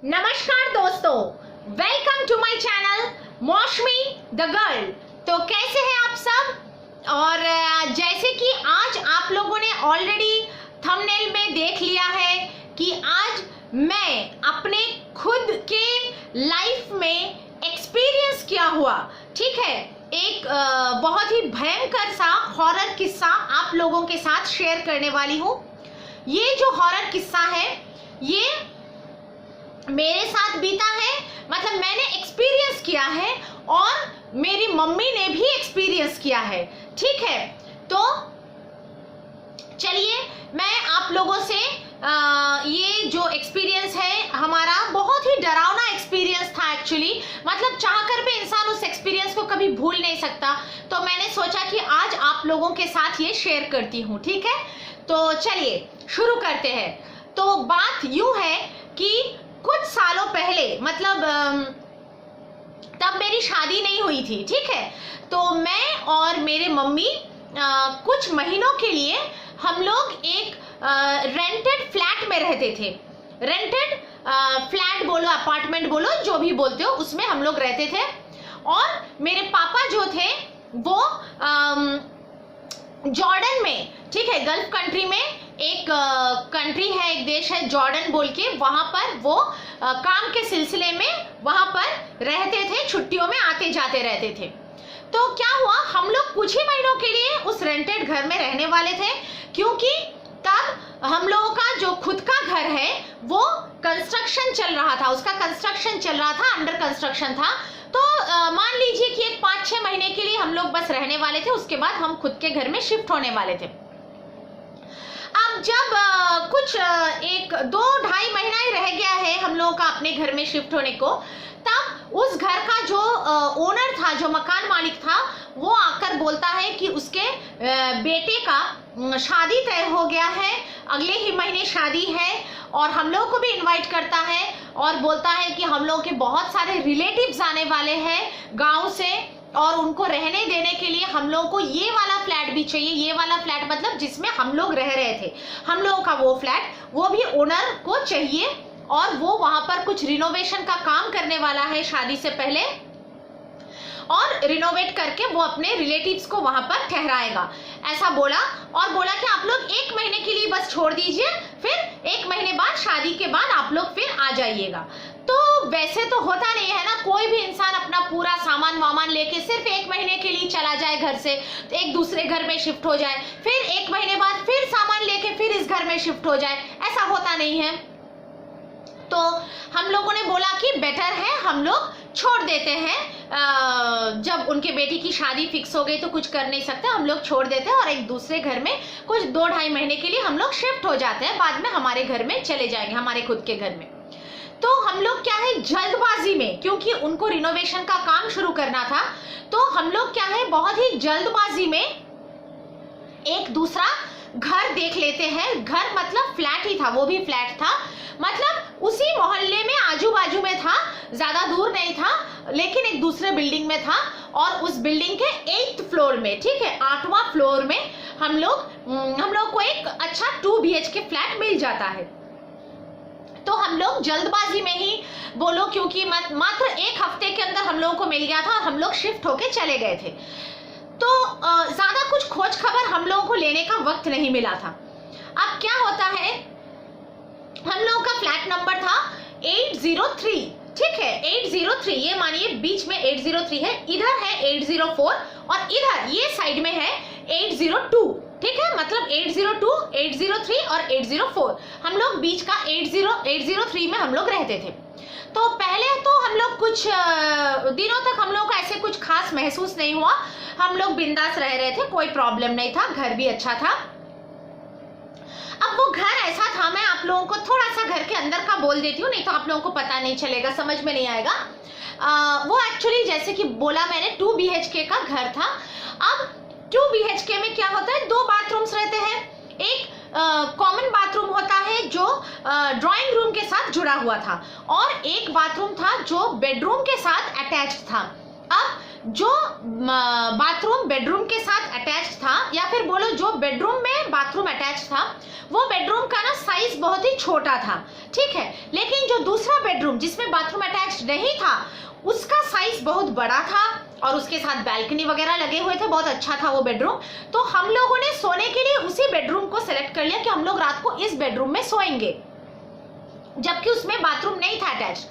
नमस्कार दोस्तों, welcome to my channel मौसमी द गर्ल। तो कैसे हैं आप सब। और जैसे कि आज आप लोगों ने ऑलरेडी थंबनेल में देख लिया है कि आज मैं अपने खुद के लाइफ में एक्सपीरियंस किया हुआ, ठीक है, एक बहुत ही भयंकर सा हॉरर किस्सा आप लोगों के साथ शेयर करने वाली हूँ। ये जो हॉरर किस्सा है ये मेरे साथ बीता है, मतलब मैंने एक्सपीरियंस किया है और मेरी मम्मी ने भी एक्सपीरियंस किया है, ठीक है। तो चलिए मैं आप लोगों से ये जो एक्सपीरियंस है हमारा बहुत ही डरावना एक्सपीरियंस था एक्चुअली, मतलब चाहकर भी इंसान उस एक्सपीरियंस को कभी भूल नहीं सकता। तो मैंने सोचा कि आज आप लोगों के साथ ये शेयर करती हूँ, ठीक है। तो चलिए शुरू करते हैं। तो बात यूं है कि कुछ सालों पहले, मतलब तब मेरी शादी नहीं हुई थी, ठीक है। तो मैं और मेरे मम्मी कुछ महीनों के लिए हम लोग एक रेंटेड फ्लैट में रहते थे। रेंटेड फ्लैट बोलो, अपार्टमेंट बोलो, जो भी बोलते हो, उसमें हम लोग रहते थे। और मेरे पापा जो थे वो जॉर्डन में, ठीक है, गल्फ कंट्री में एक कंट्री है, एक देश है जॉर्डन बोल के, वहां पर वो काम के सिलसिले में वहां पर रहते थे, छुट्टियों में आते जाते रहते थे। तो क्या हुआ, हम लोग कुछ ही महीनों के लिए उस रेंटेड घर में रहने वाले थे, क्योंकि तब हम लोगों का जो खुद का घर है वो कंस्ट्रक्शन चल रहा था, उसका कंस्ट्रक्शन चल रहा था, अंडर कंस्ट्रक्शन था। तो मान लीजिए कि एक 5-6 महीने के लिए हम लोग बस रहने वाले थे, उसके बाद हम खुद के घर में शिफ्ट होने वाले थे। अब जब कुछ 1-2-2.5 महीना ही रह गया है हम लोगों का अपने घर में शिफ्ट होने को, तब उस घर का जो ओनर था, जो मकान मालिक था, वो आकर बोलता है कि उसके बेटे का शादी तय हो गया है, अगले ही महीने शादी है, और हम लोगों को भी इनवाइट करता है और बोलता है कि हम लोगों के बहुत सारे रिलेटिव्स आने वाले हैं गांव से, और उनको रहने देने के लिए हम लोगों को ये वाला फ्लैट भी चाहिए। ये वाला फ्लैट मतलब जिसमें हम लोग रह रहे थे, हम लोगों का वो फ्लैट, वो भी ओनर को चाहिए, और वो वहां पर कुछ रिनोवेशन का काम करने वाला है शादी से पहले, और रिनोवेट करके वो अपने रिलेटिव्स को वहां पर ठहराएगा, ऐसा बोला। और बोला कि आप लोग 1 महीने के लिए बस छोड़ दीजिए, फिर 1 महीने बाद, शादी के बाद आप लोग फिर आ जाइएगा। तो वैसे तो होता नहीं है ना, कोई भी इंसान अपना पूरा सामान वामान लेके सिर्फ 1 महीने के लिए चला जाए घर से, तो एक दूसरे घर में शिफ्ट हो जाए, फिर 1 महीने बाद फिर सामान लेके फिर इस घर में शिफ्ट हो जाए, ऐसा होता नहीं है। तो हम लोगों ने बोला कि बेटर है हम लोग छोड़ देते हैं, जब उनके बेटी की शादी फिक्स हो गई तो कुछ कर नहीं सकते, हम लोग छोड़ देते हैं और एक दूसरे घर में कुछ 2-2.5 महीने के लिए हम लोग शिफ्ट हो जाते हैं, बाद में हमारे घर में चले जाएंगे, हमारे खुद के घर में। तो हम लोग क्या है, जल्दबाजी में, क्योंकि उनको रिनोवेशन का काम शुरू करना था, तो हम लोग क्या है, बहुत ही जल्दबाजी में एक दूसरा घर देख लेते हैं। घर मतलब फ्लैट ही था, वो भी फ्लैट था, मतलब उसी मोहल्ले में, आजू बाजू में था, ज्यादा दूर नहीं था, लेकिन एक दूसरे बिल्डिंग में था, और उस बिल्डिंग के 8th फ्लोर में, ठीक है, 8वां फ्लोर में हम लोग को एक अच्छा 2 BHK फ्लैट मिल जाता है। तो हम लोग जल्दबाजी में ही बोलो, क्योंकि मात्र 1 हफ्ते के अंदर हम लोगों को मिल गया था और हम लोग शिफ्ट होके चले गए थे, तो ज्यादा कुछ खोज खबर हम लोगों को लेने का वक्त नहीं मिला था। अब क्या होता है, हम लोगों का फ्लैट नंबर था 803, ठीक है, 803, ये मानिए बीच में 803 है, इधर है 804 और इधर ये साइड में है 802, ठीक है, मतलब 802, 803 और 804, हम लोग बीच का 803 में हम लोग रहते थे। तो पहले तो हम लोग कुछ दिनों तक हम लोग को ऐसे कुछ खास महसूस नहीं हुआ, हम लोग बिंदास रह रहे थे, कोई प्रॉब्लम नहीं था, घर भी अच्छा था। अब वो घर ऐसा था, मैं आप लोगों को थोड़ा सा घर के अंदर का बोल देती हूँ, नहीं तो आप लोगों को पता नहीं चलेगा, समझ में नहीं आएगा। वो एक्चुअली जैसे कि बोला मैंने 2 BHK का घर था। अब 2 BHK में क्या होता है, 2 बाथरूम्स रहते हैं, एक कॉमन बाथरूम होता है जो ड्राइंग रूम के साथ जुड़ा हुआ था, और एक बाथरूम था जो बेडरूम के साथ अटैच्ड था। अब जो बाथरूम बेडरूम के साथ अटैच था, या फिर बोलो जो बेडरूम में बाथरूम अटैच था, वो बेडरूम का ना साइज बहुत ही छोटा था, ठीक है। लेकिन जो दूसरा बेडरूम जिसमें बाथरूम अटैच नहीं था, उसका साइज बहुत बड़ा था और उसके साथ बैल्कनी वगैरह लगे हुए थे, बहुत अच्छा था वो बेडरूम। तो हम लोगों ने सोने के लिए उसी बेडरूम को सेलेक्ट कर लिया कि हम लोग रात को इस बेडरूम में सोएंगे, जबकि उसमें बाथरूम नहीं था अटैच।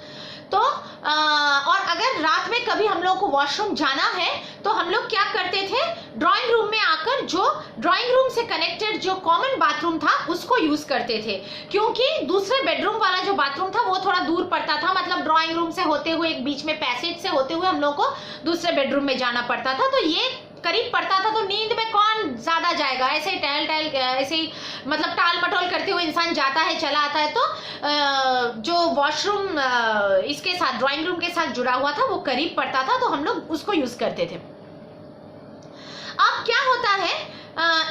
तो और अगर रात में कभी हम लोग को वॉशरूम जाना है तो हम लोग क्या करते थे, ड्राइंग रूम में आकर जो ड्राइंग रूम से कनेक्टेड जो कॉमन बाथरूम था उसको यूज करते थे, क्योंकि दूसरे बेडरूम वाला जो बाथरूम था वो थोड़ा दूर पड़ता था, मतलब ड्राइंग रूम से होते हुए एक बीच में पैसेज से होते हुए हम लोग को दूसरे बेडरूम में जाना पड़ता था। तो ये करीब पड़ता था, तो नींद में कौन ज्यादा जाएगा, ऐसे ही टहल टहल ऐसे ही मतलब टाल मटोल करते हुए इंसान जाता है चला आता है। तो जो वॉशरूम इसके साथ ड्राइंग रूम के साथ जुड़ा हुआ था वो करीब पड़ता था, तो हम लोग उसको यूज करते थे। अब क्या होता है,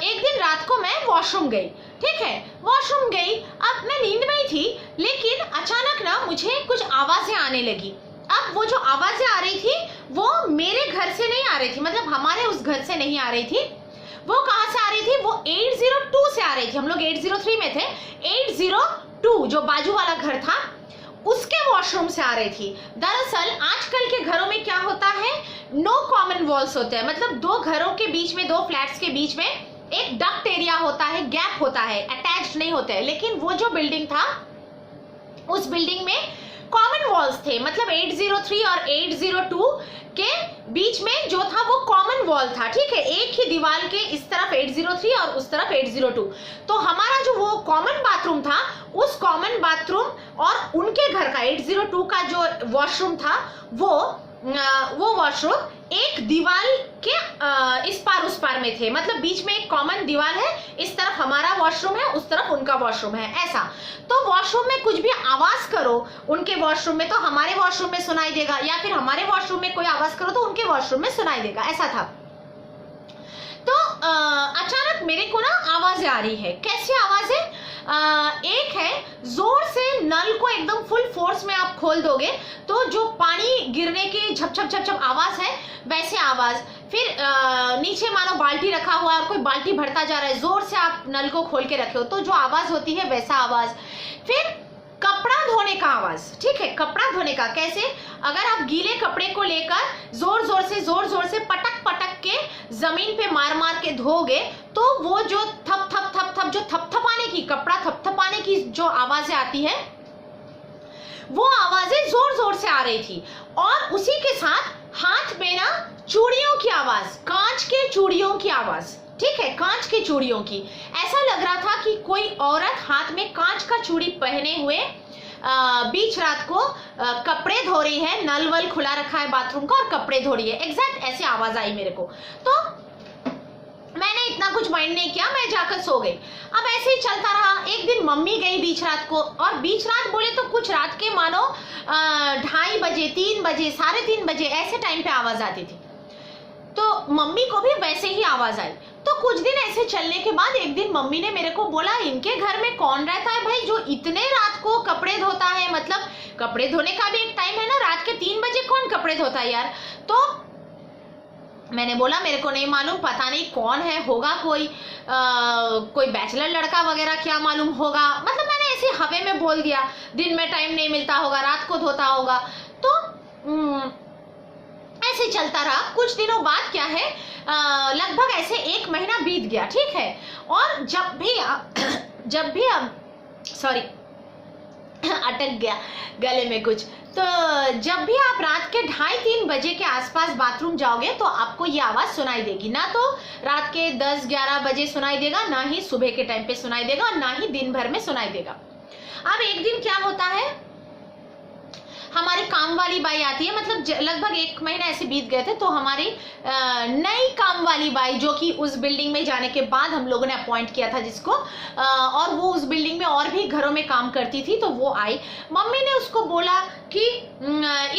एक दिन रात को मैं वॉशरूम गई, ठीक है, वॉशरूम गई, अब मैं नींद में ही थी, लेकिन अचानक ना मुझे कुछ आवाजें आने लगी। अब वो जो आवाजें आ रही थी वो मेरे घर से नहीं आ रही थी, मतलब हमारे उस घर से नहीं आ रही थी। वो कहाँ से आ रही थी, वो 802 से आ रही थी। हम लोग 803 में थे, 802 जो बाजू वाला घर था उसके वॉशरूम से आ रही थी। दरअसल आजकल के घरों में क्या होता है, नो कॉमन वॉल्स होते हैं, मतलब दो घरों के बीच में, दो फ्लैट्स के बीच में एक डक्ट एरिया होता है, गैप होता है, अटैच्ड नहीं होते हैं। लेकिन वो जो बिल्डिंग था उस बिल्डिंग में कॉमन वॉल्स थे, मतलब 803 और 802 के बीच में जो था वो कॉमन वॉल था, ठीक है, एक ही दीवार के इस तरफ 803 और उस तरफ 802। तो हमारा जो वो कॉमन बाथरूम था, उस कॉमन बाथरूम और उनके घर का 802 का जो वॉशरूम था वो वॉशरूम एक दीवार के इस पार उस पार में थे, मतलब बीच में एक कॉमन दीवार है, इस तरफ हमारा वॉशरूम है, उस तरफ उनका वॉशरूम है, ऐसा। तो वॉशरूम में कुछ भी आवाज करो उनके वॉशरूम में तो हमारे वॉशरूम में सुनाई देगा, या फिर हमारे वॉशरूम में कोई आवाज करो तो उनके वॉशरूम में सुनाई देगा, ऐसा था। तो अचानक मेरे को ना आवाजें आ रही है। कैसी आवाजें? एक है, जोर से नल को एकदम फुल फोर्स में आप खोल दोगे तो जो पानी गिरने की झप झप झप झप आवाज है, वैसे आवाज। फिर नीचे मानो बाल्टी रखा हुआ है और कोई बाल्टी भरता जा रहा है, जोर से आप नल को खोल के रखे हो तो जो आवाज होती है वैसा आवाज। फिर कपड़ा धोने का आवाज, ठीक है, कपड़ा धोने का कैसे? अगर आप गीले कपड़े को लेकर जोर जोर से पटक पटक के जमीन पे मार मार के धोगे तो वो जो थप थप थप थप जो थपथपाने की, कपड़ा थपथपाने की जो आवाजें आती है वो आवाजें जोर जोर से आ रही थी। और उसी के साथ हाथ में ना चूड़ियों की आवाज, कांच के चूड़ियों की आवाज, ठीक है, कांच की चूड़ियों की। ऐसा लग रहा था कि कोई औरत हाथ में कांच का चूड़ी पहने हुए बीच रात को कपड़े धो रही है, नल वल खुला रखा है बाथरूम का और कपड़े धो रही है, एग्जैक्ट ऐसे आवाज आई मेरे को। तो मैंने इतना कुछ माइंड नहीं किया, मैं जाकर सो गई। अब ऐसे ही चलता रहा। एक दिन मम्मी गई बीच रात को, और बीच रात बोले तो कुछ रात के मानो 2:30 बजे, 3 बजे, 3:30 बजे ऐसे टाइम पे आवाज आती थी। तो मम्मी को भी वैसे ही आवाज आई। तो कुछ दिन ऐसे चलने के बाद एक दिन मम्मी ने मेरे को बोला, इनके घर में कौन रहता है भाई जो इतने रात को कपड़े धोता है? मतलब कपड़े धोने का भी एक टाइम है ना, रात के 3 बजे कौन कपड़े धोता है यार? तो मैंने बोला मेरे को नहीं मालूम, पता नहीं कौन है, होगा कोई बैचलर लड़का वगैरह, क्या मालूम होगा, मतलब मैंने ऐसे हवे में बोल दिया, दिन में टाइम नहीं मिलता होगा, रात को धोता होगा। तो ऐसे चलता रहा। कुछ दिनों बाद क्या है, लगभग ऐसे 1 महीना बीत गया, ठीक है। और जब भी सॉरी अटक गया गले में कुछ। तो जब भी आप रात के 2:30-3 बजे के आसपास बाथरूम जाओगे तो आपको ये आवाज सुनाई देगी। ना तो रात के 10-11 बजे सुनाई देगा, ना ही सुबह के टाइम पे सुनाई देगा, और ना ही दिन भर में सुनाई देगा। अब एक दिन क्या होता है, हमारी काम वाली बाई आती है, मतलब लगभग 1 महीना ऐसे बीत गए थे। तो हमारी नई काम वाली बाई, जो कि उस बिल्डिंग में जाने के बाद हम लोगों ने अपॉइंट किया था जिसको, और वो उस बिल्डिंग में और भी घरों में काम करती थी, तो वो आई। मम्मी ने उसको बोला कि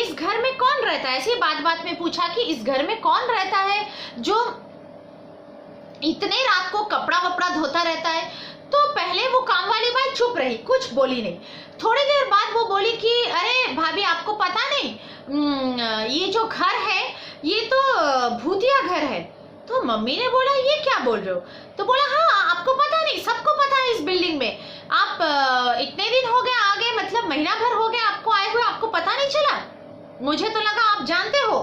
इस घर में कौन रहता है? ऐसे बात में पूछा कि इस घर में कौन रहता है जो इतने रात को कपड़ा वपड़ा धोता रहता है? तो पहले वो काम वाली बाई चुप रही, कुछ बोली नहीं। थोड़ी देर बाद वो बोली कि अरे भाभी, आपको पता नहीं, ये जो घर है ये तो भूतिया घर है। तो मम्मी ने बोला ये क्या बोल रहे हो? तो बोला हाँ, आपको पता नहीं, सबको पता है इस बिल्डिंग में। आप इतने दिन हो गए आ गए, मतलब महीना भर हो गया आपको आए हुए, आपको पता नहीं चला? मुझे तो लगा आप जानते हो।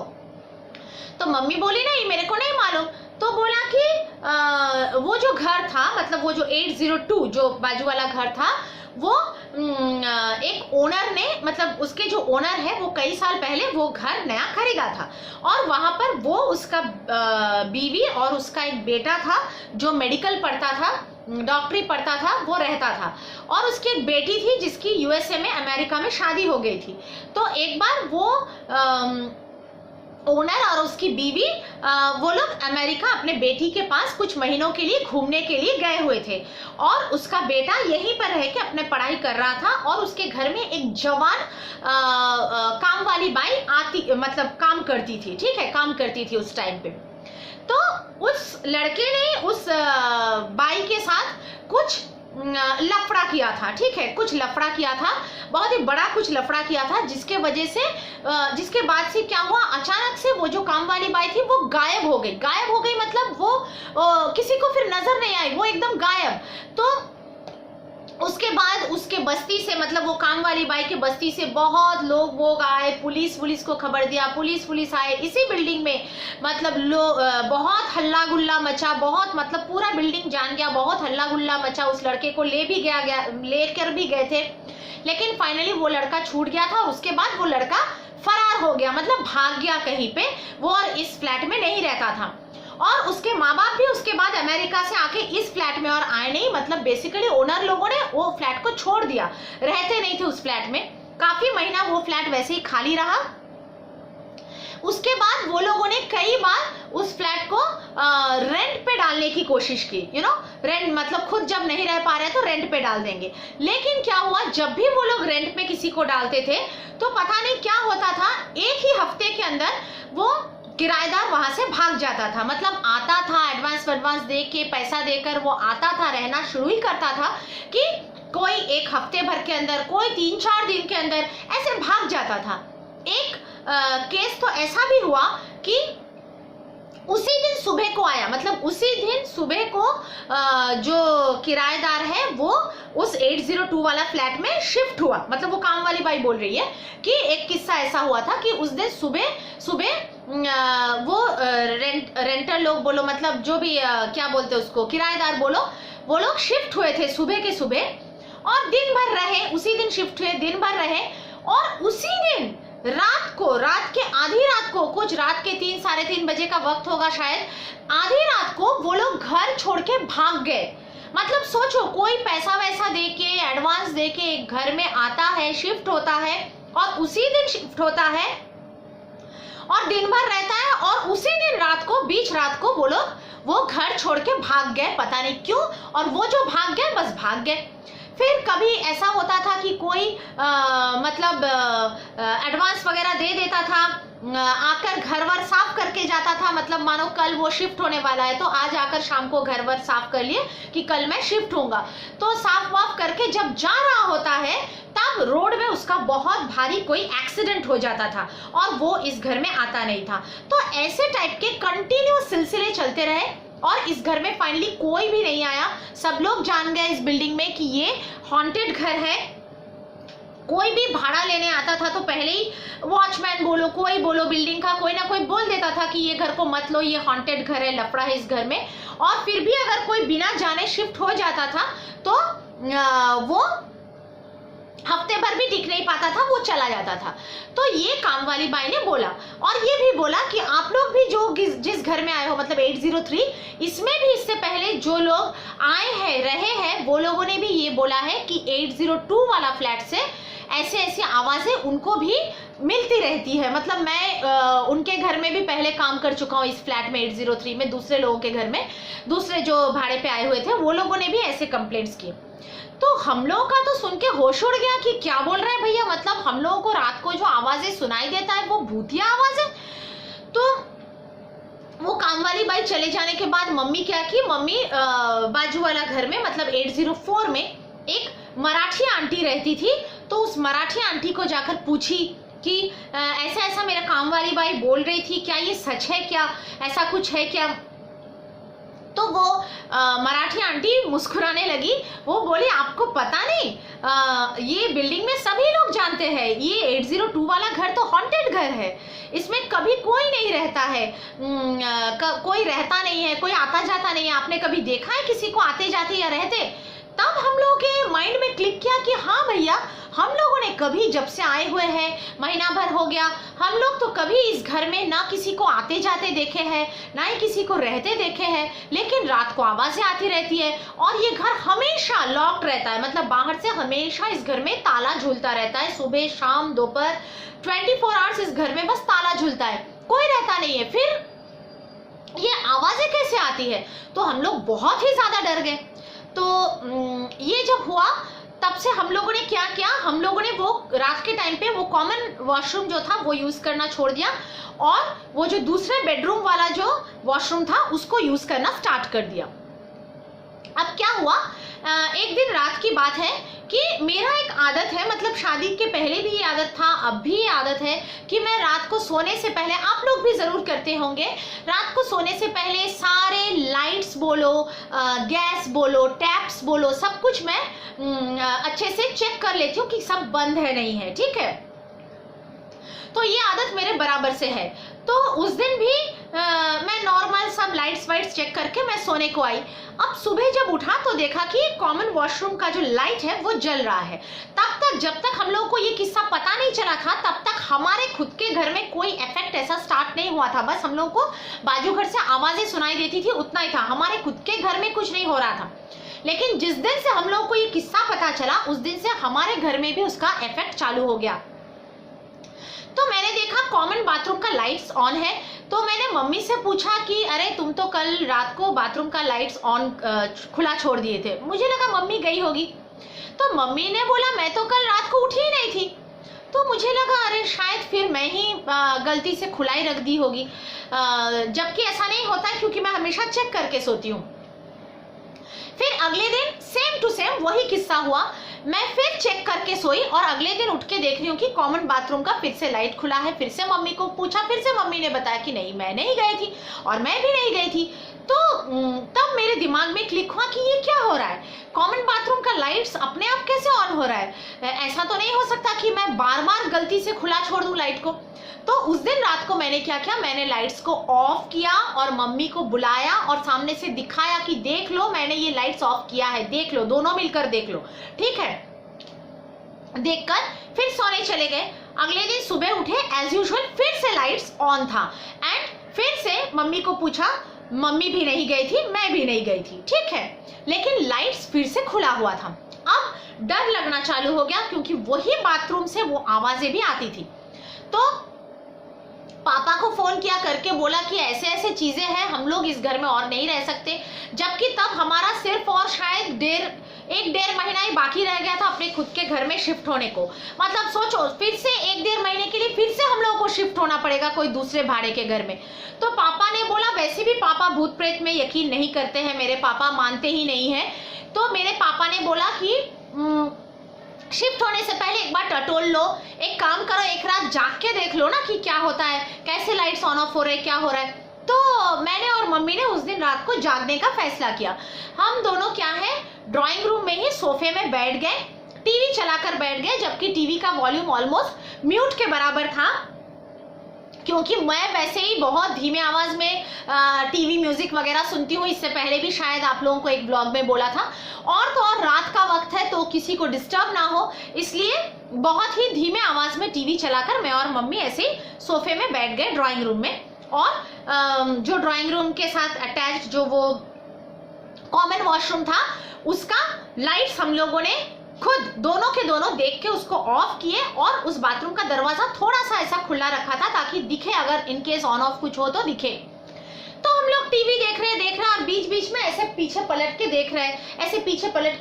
तो मम्मी बोली नहीं, मेरे को नहीं मालूम। तो बोला कि वो जो घर था, मतलब वो जो 802 जो बाजू वाला घर था, वो एक ओनर ने, मतलब उसके जो ओनर है वो कई साल पहले वो घर नया खरीदा था, और वहां पर वो उसका बीवी और उसका एक बेटा था जो मेडिकल पढ़ता था, डॉक्टरी पढ़ता था, वो रहता था। और उसकी एक बेटी थी जिसकी यूएसए में, अमेरिका में शादी हो गई थी। तो एक बार वो ओनर और उसकी बीवी वो लोग अमेरिका अपने बेटी के पास कुछ महीनों के लिए घूमने के लिए गए हुए थे, और उसका बेटा यहीं पर रह के अपने पढ़ाई कर रहा था, और उसके घर में एक जवान काम वाली बाई आती, मतलब काम करती थी, ठीक है, काम करती थी उस टाइम पे। तो उस लड़के ने उस बाई के साथ कुछ लफड़ा किया था, ठीक है, कुछ लफड़ा किया था, बहुत ही बड़ा कुछ लफड़ा किया था, जिसके वजह से जिसके बाद से क्या हुआ, अचानक से वो जो काम वाली बाई थी वो गायब हो गई। गायब हो गई मतलब वो किसी को फिर नजर नहीं आई, वो एकदम गायब। तो उसके बाद उसके बस्ती से, मतलब वो काम वाली बाई के बस्ती से बहुत लोग आए, पुलिस को खबर दिया, पुलिस आए इसी बिल्डिंग में, मतलब बहुत हल्ला गुल्ला मचा, बहुत, मतलब पूरा बिल्डिंग जान गया, बहुत हल्ला गुल्ला मचा। उस लड़के को लेकर भी गए थे, लेकिन फाइनली वो लड़का छूट गया था, और उसके बाद वो लड़का फरार हो गया, मतलब भाग गया कहीं पे, वो और इस फ्लैट में नहीं रहता था। और उसके माँ बाप भी उसके बाद अमेरिका से आके इस फ्लैट में और आए नहीं, मतलब बेसिकली ओनर लोगों ने वो फ्लैट को छोड़ दिया, रहते नहीं थे उस फ्लैट में। काफी महीना वो फ्लैट वैसे ही खाली रहा। उसके बाद वो लोगों ने कई बार उस फ्लैट को रेंट पे डालने की कोशिश की, रेंट, मतलब खुद जब नहीं रह पा रहे तो रेंट पे डाल देंगे। लेकिन क्या हुआ, जब भी वो लोग रेंट पे किसी को डालते थे तो पता नहीं क्या होता था, एक ही हफ्ते के अंदर वो किराएदार वहां से भाग जाता था। मतलब आता था, एडवांस दे के, पैसा देकर वो आता था, रहना शुरू ही करता था, कि कोई एक हफ्ते भर के अंदर, कोई 3-4 दिन के अंदर ऐसे भाग जाता था। एक केस तो ऐसा भी हुआ कि उसी दिन सुबह को आया, मतलब उसी दिन सुबह को जो किराएदार है वो उस 802 वाला फ्लैट में शिफ्ट हुआ। मतलब वो काम वाली बाई बोल रही है कि एक किस्सा ऐसा हुआ था कि उस दिन सुबह वो रेंटर लोग बोलो, मतलब जो भी क्या बोलते हैं उसको, किराएदार बोलो, वो लोग शिफ्ट हुए थे सुबह के सुबह, और दिन भर रहे, उसी दिन शिफ्ट हुए, दिन भर रहे, और उसी दिन रात के आधी रात को, कुछ रात के 3-3:30 बजे का वक्त होगा शायद, आधी रात को वो लोग घर छोड़ के भाग गए। मतलब सोचो, कोई पैसा वैसा दे के, एडवांस दे के एक घर में आता है, शिफ्ट होता है, और उसी दिन शिफ्ट होता है और दिन भर रहता है, और उसी दिन रात को, बीच रात को वो घर छोड़ के भाग गए, पता नहीं क्यों, और वो जो भाग गए बस भाग गए। फिर कभी ऐसा होता था कि कोई मतलब एडवांस वगैरह दे देता था, आकर घर वर साफ करके जाता था, मतलब मानो कल वो शिफ्ट होने वाला है तो आज आकर शाम को घर वर साफ कर लिए कि कल मैं शिफ्ट होऊंगा। तो साफ वाफ करके जब जा रहा होता है तब रोड में उसका बहुत भारी कोई एक्सीडेंट हो जाता था, और वो इस घर में आता नहीं था। तो ऐसे टाइप के कंटिन्यू सिलसिले चलते रहे, और इस घर में फाइनली कोई भी नहीं आया। सब लोग जान गए इस बिल्डिंग में कि ये हॉन्टेड घर है। कोई भी भाड़ा लेने आता था तो पहले ही वॉचमैन बोलो, कोई बोलो, बिल्डिंग का कोई ना कोई बोल देता था कि ये घर को मत लो, ये हॉन्टेड घर है, लफड़ा है इस घर में। और फिर भी अगर कोई बिना जाने शिफ्ट हो जाता था तो वो हफ्ते भर भी टिक नहीं पाता था, वो चला जाता था। तो ये काम वाली बाई ने बोला, और ये भी बोला कि आप लोग भी जो जिस घर में आए हो, मतलब 803, इसमें भी इससे पहले जो लोग आए हैं, रहे हैं, वो लोगों ने भी ये बोला है कि 802 वाला फ्लैट से ऐसे ऐसी आवाजें उनको भी मिलती रहती है। मतलब मैं उनके घर में भी पहले काम कर चुका हूँ, इस फ्लैट में 803 में, दूसरे लोगों के घर में, दूसरे जो भाड़े पे आए हुए थे वो लोगों ने भी ऐसे कंप्लेंट्स की। तो हम लोगों का तो सुन के होश उड़ गया कि क्या बोल रहे हैं भैया, मतलब हम लोगों को रात को जो आवाजें सुनाई देता है वो भूतिया आवाज है। तो वो काम वाली बाई चले जाने के बाद मम्मी क्या की, मम्मी बाजू वाला घर में, मतलब 804 में एक मराठी आंटी रहती थी, तो उस मराठी आंटी को जाकर पूछी कि ऐसा ऐसा मेरा काम वाली बाई बोल रही थी, क्या ये सच है, क्या ऐसा कुछ है क्या? तो वो मराठी आंटी मुस्कुराने लगी। वो बोली आपको पता नहीं, ये बिल्डिंग में सभी लोग जानते हैं, ये 802 वाला घर तो हॉन्टेड घर है, इसमें कभी कोई नहीं रहता है, कोई रहता नहीं है, कोई आता जाता नहीं है। आपने कभी देखा है किसी को आते जाते या रहते? तब हम लोगों के माइंड में क्लिक किया कि हाँ भैया, हम लोगों ने कभी, जब से आए हुए हैं महीना भर हो गया, हम लोग तो कभी इस घर में ना किसी को आते जाते देखे हैं, ना ही किसी को रहते देखे हैं, लेकिन रात को आवाजें आती रहती है और ये घर हमेशा लॉक्ड रहता है, मतलब बाहर से हमेशा इस घर में ताला झूलता रहता है, सुबह शाम दोपहर 24 आवर्स इस घर में बस ताला झूलता है, कोई रहता नहीं है। फिर ये आवाजें कैसे आती है? तो हम लोग बहुत ही ज्यादा डर गए। तो ये जब हुआ तब से हम लोगों ने क्या किया, हम लोगों ने वो रात के टाइम पे वो कॉमन वॉशरूम जो था वो यूज करना छोड़ दिया और वो जो दूसरे बेडरूम वाला जो वॉशरूम था उसको यूज करना स्टार्ट कर दिया। अब क्या हुआ, एक दिन रात की बात है कि मेरा एक आदत है, मतलब शादी के पहले भी ये आदत था, अब भी ये आदत है कि मैं रात को सोने से पहले, आप लोग भी जरूर करते होंगे, रात को सोने से पहले सारे लाइट्स बोलो, गैस बोलो, टैप्स बोलो, सब कुछ मैं अच्छे से चेक कर लेती हूँ कि सब बंद है नहीं है, ठीक है। तो ये आदत मेरे बराबर से है। तो उस दिन भी मैं नॉर्मल सब लाइट्स वाइट्स चेक करके मैं सोने को आई। अब सुबह जब उठा तो देखा कि कॉमन वॉशरूम का जो लाइट है वो जल रहा है। तब तक, जब तक हम लोग को ये किस्सा पता नहीं चला था, तब तक हमारे खुद के घर में कोई इफेक्ट ऐसा स्टार्ट नहीं हुआ था। बस हम लोग को बाजू घर से आवाजें सुनाई देती थी, उतना ही था, हमारे खुद के घर में कुछ नहीं हो रहा था। लेकिन जिस दिन से हम लोग को ये किस्सा पता चला, उस दिन से हमारे घर में भी उसका इफेक्ट चालू हो गया। तो मैंने देखा कॉमन बाथरूम का लाइट्स ऑन है, तो मैंने मम्मी से पूछा कि अरे तुम तो कल रात को बाथरूम का लाइट्स ऑन खुला छोड़ दिए थे। मुझे लगा मम्मी गई होगी, तो मम्मी ने बोला मैं तो कल रात को उठी ही नहीं थी। तो मुझे लगा अरे शायद फिर मैं ही गलती से खुला ही रख दी होगी, जबकि ऐसा नहीं होता क्योंकि मैं हमेशा चेक करके सोती हूँ। फिर अगले दिन सेम टू सेम वही किस्सा हुआ, मैं फिर चेक करके सोई और अगले दिन उठ के देख रही हूँ कि कॉमन बाथरूम का फिर से लाइट खुला है। फिर से मम्मी को पूछा, फिर से मम्मी ने बताया कि नहीं मैं नहीं गई थी और मैं भी नहीं गई थी। तो तब मेरे दिमाग में क्लिक हुआ कि ये क्या हो रहा है, कॉमन बाथरूम का लाइट्स अपने आप कैसे ऑन हो रहा है? ऐसा तो नहीं हो सकता कि मैं बार बार गलती से खुला छोड़ दूं लाइट को। तो उस दिन रात को मैंने क्या किया, मैंने लाइट्स को ऑफ किया और मम्मी को बुलाया और सामने से दिखाया कि देख लो मैंने ये लाइट्स ऑफ किया है, देख लो, दोनों मिलकर देख लो, ठीक है। देखकर फिर सोने चले गए। अगले दिन सुबह उठे, एज यूजुअल फिर से लाइट्स ऑन था एंड फिर से मम्मी को पूछा, मम्मी भी नहीं गई थी, मैं भी नहीं गई थी, ठीक है, लेकिन लाइट्स फिर से खुला हुआ था। अब डर लगना चालू हो गया क्योंकि वही बाथरूम से वो आवाजें भी आती थी। तो पापा को फोन किया, करके बोला कि ऐसे ऐसे चीजें हैं, हम लोग इस घर में और नहीं रह सकते। जबकि तब हमारा सिर्फ और शायद एक डेढ़ महीना ही बाकी रह गया था अपने खुद के घर में शिफ्ट होने को। मतलब सोचो, फिर से एक डेढ़ महीने के लिए फिर से हम लोगों को शिफ्ट होना पड़ेगा कोई दूसरे भाड़े के घर में। तो पापा ने बोला, वैसे भी पापा भूत प्रेत में यकीन नहीं करते हैं, मेरे पापा मानते ही नहीं है। तो मेरे पापा ने बोला कि शिफ्ट होने से पहले एक बार टटोल लो, एक काम करो, एक रात जाग के देख लो ना कि क्या होता है, कैसे लाइट्स ऑन ऑफ हो रहे, क्या हो रहा है। तो मैंने और मम्मी ने उस दिन रात को जागने का फैसला किया। हम दोनों क्या है, ड्राइंग रूम में ही सोफे में बैठ गए, टीवी चलाकर बैठ गए, जबकि टीवी का वॉल्यूम ऑलमोस्ट म्यूट के बराबर था, क्योंकि मैं वैसे ही बहुत धीमे आवाज में टीवी म्यूजिक वगैरह सुनती हूँ। इससे पहले भी शायद आप लोगों को एक ब्लॉग में बोला था। और तो और रात का वक्त है तो किसी को डिस्टर्ब ना हो, इसलिए बहुत ही धीमे आवाज में टीवी चलाकर मैं और मम्मी ऐसे ही सोफे में बैठ गए ड्राइंग रूम में। और जो ड्राइंग रूम के साथ अटैच जो वो कॉमन वॉशरूम था, उसका लाइट्स हम लोगों ने खुद दोनों के दोनों देख के उसको ऑफ किए और उस बाथरूम का दरवाजा थोड़ा सा ऐसा खुला रखा था ताकि दिखे, अगर इनकेस ऑन ऑफ कुछ हो तो दिखे। तो हम लोग टीवी देख रहे और बीच बीच में ऐसे पीछे पलट के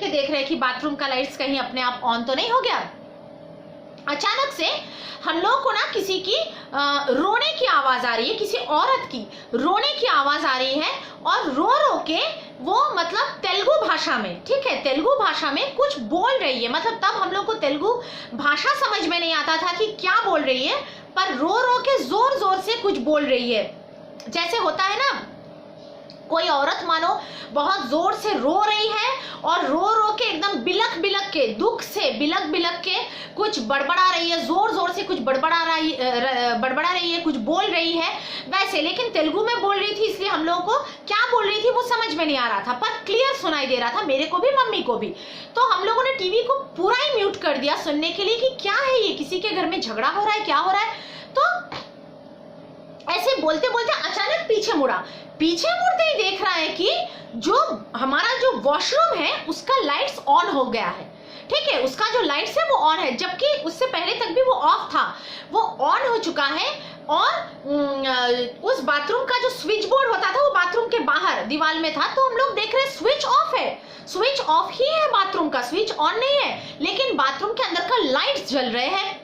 देख रहे कि बाथरूम का लाइट्स कहीं अपने आप ऑन तो नहीं हो गया। अचानक से हम लोग को ना किसी की रोने की आवाज आ रही है, किसी औरत की रोने की आवाज आ रही है और रो रो के वो मतलब तेलुगु भाषा में, ठीक है, तेलुगु भाषा में कुछ बोल रही है। मतलब तब हम लोग को तेलुगु भाषा समझ में नहीं आता था कि क्या बोल रही है, पर रो रो के जोर जोर से कुछ बोल रही है। जैसे होता है ना, कोई औरत मानो बहुत जोर से रो रही है और रो रो के एकदम बिलक बिलक के, दुख से बिलक बिलक के कुछ बड़बड़ा रही है, जोर जोर से कुछ बड़बड़ा रही है, कुछ बोल रही है वैसे। लेकिन तेलुगु में बोल रही थी, इसलिए हम लोगों को क्या बोल रही थी वो समझ में नहीं आ रहा था, पर क्लियर सुनाई दे रहा था, मेरे को भी मम्मी को भी। तो हम लोगों ने टीवी को पूरा ही म्यूट कर दिया सुनने के लिए कि क्या है ये, किसी के घर में झगड़ा हो रहा है, क्या हो रहा है। तो ऐसे बोलते बोलते अचानक पीछे मुड़ा, पीछे मुड़ते ही देख रहा है कि जो हमारा जो वॉशरूम है उसका लाइट्स ऑन हो गया है, ठीक है, उसका जो लाइट्स है वो ऑन है, जबकि उससे पहले तक भी वो ऑफ था, वो ऑन हो चुका है। और उस बाथरूम का जो स्विच बोर्ड होता था वो बाथरूम के बाहर दीवार में था। तो हम लोग देख रहे हैं स्विच ऑफ है, स्विच ऑफ ही है बाथरूम का, स्विच ऑन नहीं है, लेकिन बाथरूम के अंदर का लाइट्स जल रहे हैं।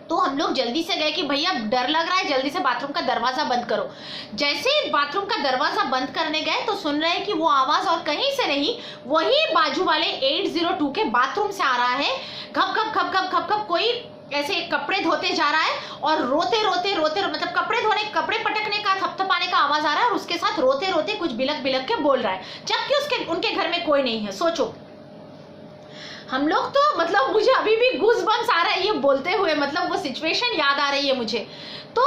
तो हम लोग जल्दी से गए कि भैया डर लग रहा है, जल्दी से बाथरूम का दरवाजा बंद करो। जैसे ही बाथरूम का दरवाजा बंद करने गए तो सुन रहे हैं कि वो आवाज और कहीं से नहीं, वही बाजू वाले 802 के बाथरूम से आ रहा है। घप घप घप घप घप घप कोई ऐसे कपड़े धोते जा रहा है और रोते रोते रोते, मतलब कपड़े धोने, कपड़े पटकने का, थपथपाने का आवाज आ रहा है, और उसके साथ रोते रोते कुछ बिलक बिलक के बोल रहा है, जबकि उनके घर में कोई नहीं है। सोचो, हम लोग तो मतलब मुझे अभी भी गूज़बम्स आ रहा है ये बोलते हुए, मतलब वो सिचुएशन याद आ रही है मुझे। तो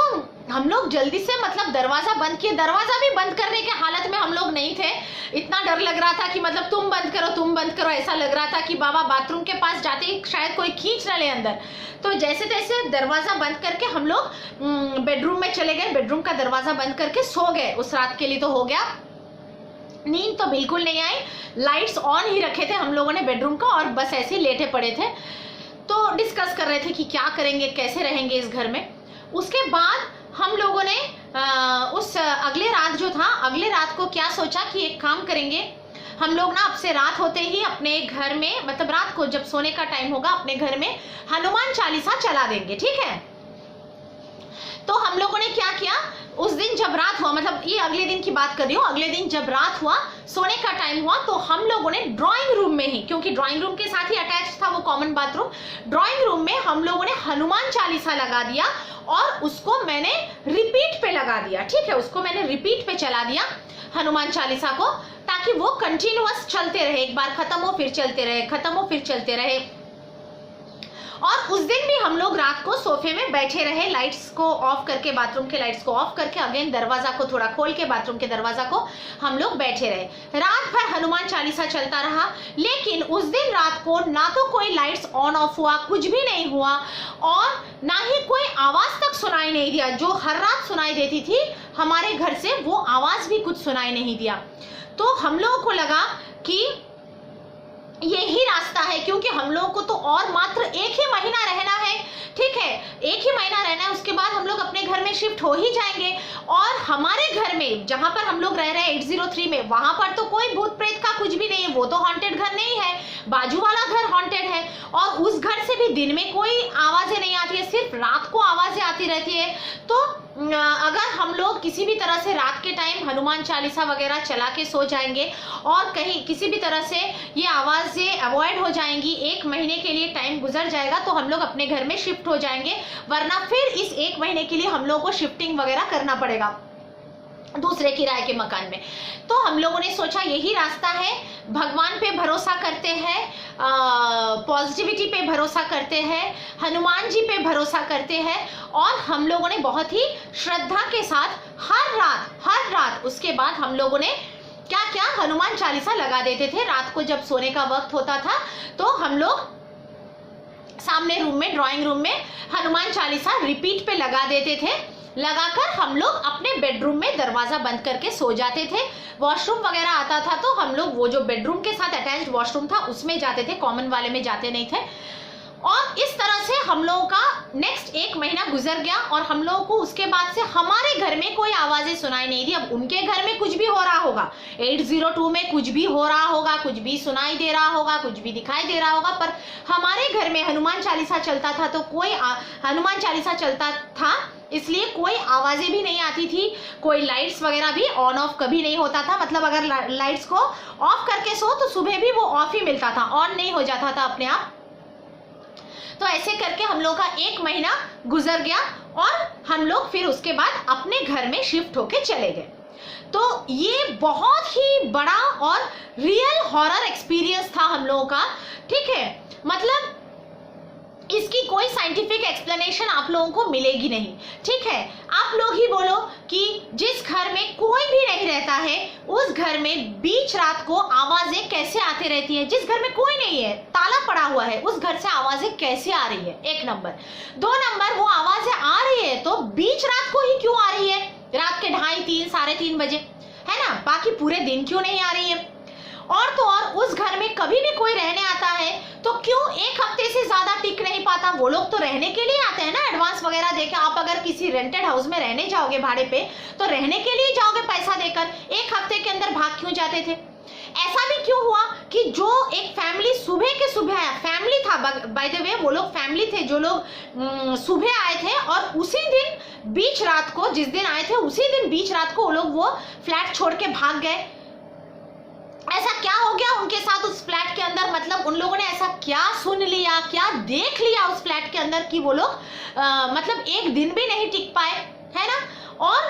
हम लोग जल्दी से मतलब दरवाजा बंद किए, दरवाजा भी बंद करने के हालत में हम लोग नहीं थे, इतना डर लग रहा था कि मतलब तुम बंद करो तुम बंद करो, ऐसा लग रहा था कि बाबा बाथरूम के पास जाते ही शायद कोई खींच ना ले अंदर। तो जैसे तैसे दरवाजा बंद करके हम लोग बेडरूम में चले गए, बेडरूम का दरवाजा बंद करके सो गए। उस रात के लिए तो हो गया, नींद तो बिल्कुल नहीं आई, लाइट्स ऑन ही रखे थे हम लोगों ने बेडरूम का, और बस ऐसे ही लेटे पड़े थे। तो डिस्कस कर रहे थे कि क्या करेंगे, कैसे रहेंगे इस घर में। उसके बाद हम लोगों ने उस अगले रात जो था, अगले रात को क्या सोचा कि एक काम करेंगे हम लोग ना, अब से रात होते ही अपने घर में, मतलब रात को जब सोने का टाइम होगा अपने घर में हनुमान चालीसा चला देंगे, ठीक है। तो हम लोगों ने क्या किया, उस दिन जब रात हुआ, मतलब ये अगले दिन की बात कर रही हूँ, अगले दिन जब रात हुआ, सोने का टाइम हुआ, तो हम लोगों ने ड्राइंग रूम में ही, क्योंकि ड्राइंग रूम के साथ ही अटैच था वो कॉमन बाथरूम, ड्राइंग रूम में हम लोगों ने हनुमान चालीसा लगा दिया और उसको मैंने रिपीट पे लगा दिया, ठीक है, उसको मैंने रिपीट पे चला दिया हनुमान चालीसा को, ताकि वो कंटिन्यूअस चलते रहे, एक बार खत्म हो फिर चलते रहे, खत्म हो फिर चलते रहे। और उस दिन भी हम लोग रात को सोफे में बैठे रहे, लाइट्स को ऑफ करके, बाथरूम के लाइट्स को ऑफ करके, अगेन दरवाजा को थोड़ा खोल के बाथरूम के दरवाजा को हम लोग बैठे रहे। रात भर हनुमान चालीसा चलता रहा, लेकिन उस दिन रात को ना तो कोई लाइट्स ऑन ऑफ हुआ, कुछ भी नहीं हुआ, और ना ही कोई आवाज तक सुनाई नहीं दिया। जो हर रात सुनाई देती थी हमारे घर से, वो आवाज भी कुछ सुनाई नहीं दिया। तो हम लोगों को लगा कि यही रास्ता है, क्योंकि हम लोगों को तो और मात्र एक ही महीना रहना है, ठीक है, एक ही महीना रहना है, उसके बाद हम लोग अपने घर में शिफ्ट हो ही जाएंगे। और हमारे घर में जहां पर हम लोग रह रहे हैं 803 में, वहां पर तो कोई भूत प्रेत का कुछ भी नहीं है, वो तो हॉन्टेड घर नहीं है, बाजू वाला घर हॉन्टेड है, और उस घर से भी दिन में कोई आवाजें नहीं आती है, सिर्फ रात को आवाजें आती रहती है। तो अगर हम लोग किसी भी तरह से रात के टाइम हनुमान चालीसा वगैरह चला के सो जाएंगे और कहीं किसी भी तरह से ये आवाजें अवॉइड हो जाएंगी, एक महीने के लिए टाइम गुजर जाएगा, तो हम लोग अपने घर में शिफ्ट हो जाएंगे, वरना फिर इस एक महीने के लिए हम लोगों को शिफ्टिंग वगैरह करना पड़ेगा दूसरे किराए के मकान में। तो हम लोगों ने सोचा यही रास्ता है, भगवान पे भरोसा करते हैं, पॉजिटिविटी पे भरोसा करते हैं, हनुमान जी पे भरोसा करते हैं, और हम लोगों ने बहुत ही श्रद्धा के साथ हर रात उसके बाद हम लोगों ने क्या क्या हनुमान चालीसा लगा देते थे। रात को जब सोने का वक्त होता था तो हम लोग सामने रूम में, ड्राइंग रूम में हनुमान चालीसा रिपीट पे लगा देते थे, लगाकर हम लोग अपने बेडरूम में दरवाजा बंद करके सो जाते थे। वॉशरूम वगैरह आता था तो हम लोग वो जो बेडरूम के साथ अटैच्ड वॉशरूम था उसमें जाते थे, कॉमन वाले में जाते नहीं थे। और इस तरह से हम लोगों का नेक्स्ट 1 महीना गुजर गया और हम लोगों को उसके बाद से हमारे घर में कोई आवाजें सुनाई नहीं दी। अब उनके घर में कुछ भी हो रहा होगा, 802 में कुछ भी हो रहा होगा, कुछ भी सुनाई दे रहा होगा, कुछ भी दिखाई दे रहा होगा, पर हमारे घर में हनुमान चालीसा चलता था, तो कोई हनुमान चालीसा चलता था इसलिए कोई आवाजें भी नहीं आती थी, कोई लाइट्स वगैरह भी ऑन ऑफ कभी नहीं होता था। मतलब अगर लाइट्स को ऑफ करके सो तो सुबह भी वो ऑफ ही मिलता था, ऑन नहीं हो जाता था अपने आप। तो ऐसे करके हम लोग का 1 महीना गुजर गया और हम लोग फिर उसके बाद अपने घर में शिफ्ट होके चले गए। तो ये बहुत ही बड़ा और रियल हॉरर एक्सपीरियंस था हम लोगों का, ठीक है। मतलब इसकी कोई साइंटिफिक एक्सप्लेनेशन आप लोगों को मिलेगी नहीं, ठीक है। आप लोग ही बोलो कि जिस घर में कोई भी नहीं रहता है उस घर में बीच रात को आवाजें कैसे आती रहती है। जिस घर में कोई नहीं है, ताला पड़ा हुआ है, उस घर से आवाजें कैसे आ रही है, 1 नंबर। 2 नंबर, वो आवाजें आ रही है तो बीच रात को ही क्यों आ रही है, रात के 2:30, 3, साढ़े 3 बजे, है ना, बाकी पूरे दिन क्यों नहीं आ रही है। और तो और उस घर में कभी भी कोई रहने आता है तो क्यों 1 हफ्ते से ज्यादा टिक नहीं पाता। वो लोग तो रहने के लिए आते हैं ना, एडवांस वगैरह देके। आप अगर किसी रेंटेड हाउस में रहने जाओगे भाड़े पे तो रहने के लिए जाओगे पैसा देकर, 1 हफ्ते के अंदर भाग क्यों जाते थे। ऐसा भी क्यों हुआ कि जो एक फैमिली सुबह के सुबह आया, फैमिली था बाय द वे, वो लोग फैमिली थे जो लोग सुबह आए थे और उसी दिन बीच रात को, जिस दिन आए थे उसी दिन बीच रात को वो लोग वो फ्लैट छोड़ के भाग गए। ऐसा क्या हो गया उनके साथ उस फ्लैट के अंदर, मतलब उन लोगों ने ऐसा क्या सुन लिया, क्या देख लिया उस फ्लैट के अंदर कि वो लोग मतलब 1 दिन भी नहीं टिक पाए, है ना। और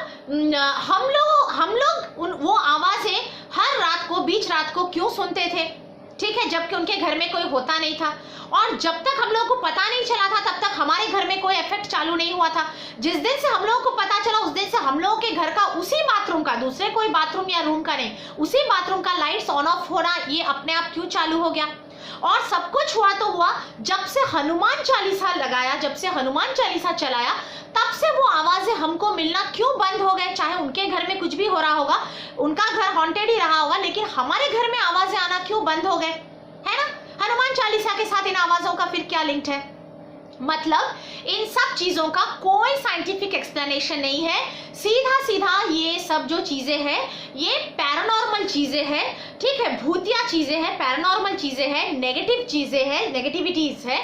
हम लोग वो आवाजें हर रात को, बीच रात को क्यों सुनते थे, ठीक है, जबकि उनके घर में कोई होता नहीं था। और जब तक हम लोगों को पता नहीं चला था तब तक हमारे घर में कोई इफेक्ट चालू नहीं हुआ था। जिस दिन से हम लोगों को पता चला उस दिन से हम लोगों के घर का, उसी बाथरूम का, दूसरे कोई बाथरूम या रूम का नहीं, उसी बाथरूम का लाइट्स ऑन ऑफ होना ये अपने आप क्यों चालू हो गया। और सब कुछ हुआ तो हुआ जब से हनुमान चालीसा लगाया, जब से हनुमान चालीसा चलाया, तब से वो आवाजें हमको मिलना क्यों बंद हो गए। चाहे उनके घर में कुछ भी हो रहा होगा, उनका घर हॉन्टेड ही रहा होगा, लेकिन हमारे घर में आवाजें आना क्यों बंद हो गए, है ना। हनुमान चालीसा के साथ इन आवाजों का फिर क्या लिंक है। मतलब इन सब चीजों का कोई साइंटिफिक एक्सप्लेनेशन नहीं है। सीधा सीधा ये सब जो चीजें हैं ये पैरानॉर्मल चीजें हैं, ठीक है, भूतिया चीजें हैं, पैरानॉर्मल चीजें हैं, नेगेटिव चीजें हैं, नेगेटिविटीज है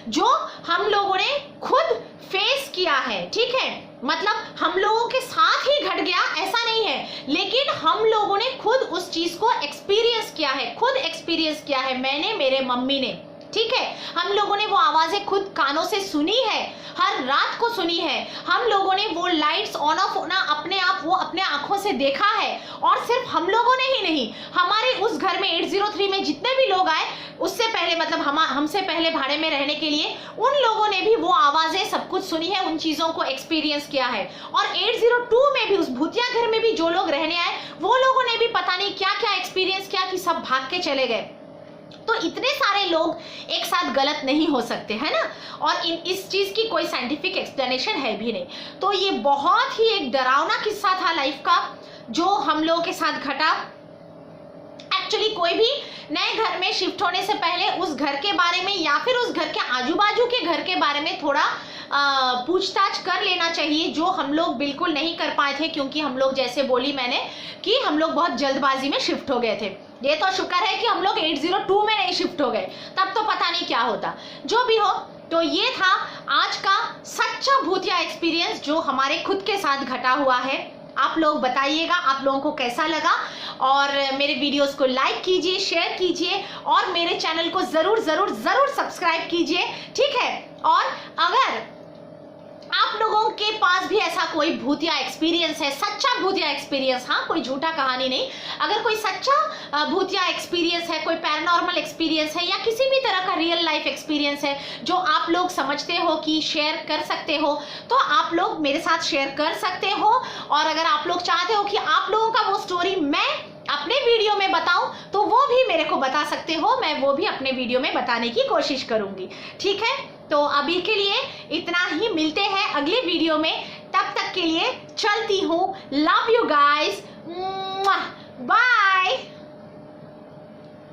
जो हम लोगों ने खुद फेस किया है, ठीक है। मतलब हम लोगों के साथ ही घट गया ऐसा नहीं है, लेकिन हम लोगों ने खुद उस चीज को एक्सपीरियंस किया है, खुद एक्सपीरियंस किया है, मैंने, मेरे मम्मी ने, ठीक है। हम लोगों ने वो आवाजें खुद कानों से सुनी है, हर रात को सुनी है। हम लोगों ने वो लाइट्स ऑन ऑफ होना अपने आप, वो अपने आंखों से देखा है। और सिर्फ हम लोगों ने ही नहीं, हमारे उस घर में 803 में जितने भी लोग आए उससे पहले, मतलब हमसे पहले भाड़े में रहने के लिए, उन लोगों ने भी वो आवाजें सब कुछ सुनी है, उन चीजों को एक्सपीरियंस किया है। और 802 में भी, उस भूतिया घर में भी जो लोग रहने आए वो लोगों ने भी पता नहीं क्या क्या एक्सपीरियंस किया कि सब भाग के चले गए। तो इतने सारे लोग एक साथ गलत नहीं हो सकते, है ना। और इस चीज की कोई साइंटिफिक एक्सप्लेनेशन है भी नहीं। तो ये बहुत ही एक डरावना किस्सा था लाइफ का जो हम लोगों के साथ घटा। एक्चुअली कोई भी नए घर में शिफ्ट होने से पहले उस घर के बारे में या फिर उस घर के आजू बाजू के घर के बारे में थोड़ा पूछताछ कर लेना चाहिए, जो हम लोग बिल्कुल नहीं कर पाए थे, क्योंकि हम लोग, जैसे बोली मैंने, कि हम लोग बहुत जल्दबाजी में शिफ्ट हो गए थे। ये तो शुक्र है कि हम लोग 802 में नहीं शिफ्ट हो गए, तब तो पता नहीं क्या होता। जो भी हो, तो ये था आज का सच्चा भूतिया एक्सपीरियंस जो हमारे खुद के साथ घटा हुआ है। आप लोग बताइएगा आप लोगों को कैसा लगा, और मेरे वीडियोस को लाइक कीजिए, शेयर कीजिए, और मेरे चैनल को जरूर जरूर जरूर सब्सक्राइब कीजिए, ठीक है। और अगर आप लोगों के पास भी ऐसा कोई भूतिया एक्सपीरियंस है, सच्चा भूतिया एक्सपीरियंस, हाँ, कोई झूठा कहानी नहीं, अगर कोई सच्चा भूतिया एक्सपीरियंस है, कोई पैरानॉर्मल एक्सपीरियंस है, या किसी भी तरह का रियल लाइफ एक्सपीरियंस है जो आप लोग समझते हो कि शेयर कर सकते हो, तो आप लोग मेरे साथ शेयर कर सकते हो। और अगर आप लोग चाहते हो कि आप लोगों का वो स्टोरी मैं अपने वीडियो में बताऊं, तो वो भी मेरे को बता सकते हो, मैं वो भी अपने वीडियो में बताने की कोशिश करूंगी, ठीक है। तो अभी के लिए इतना ही, मिलते हैं अगले वीडियो में, तब तक के लिए चलती हूँ। Love you guys, bye.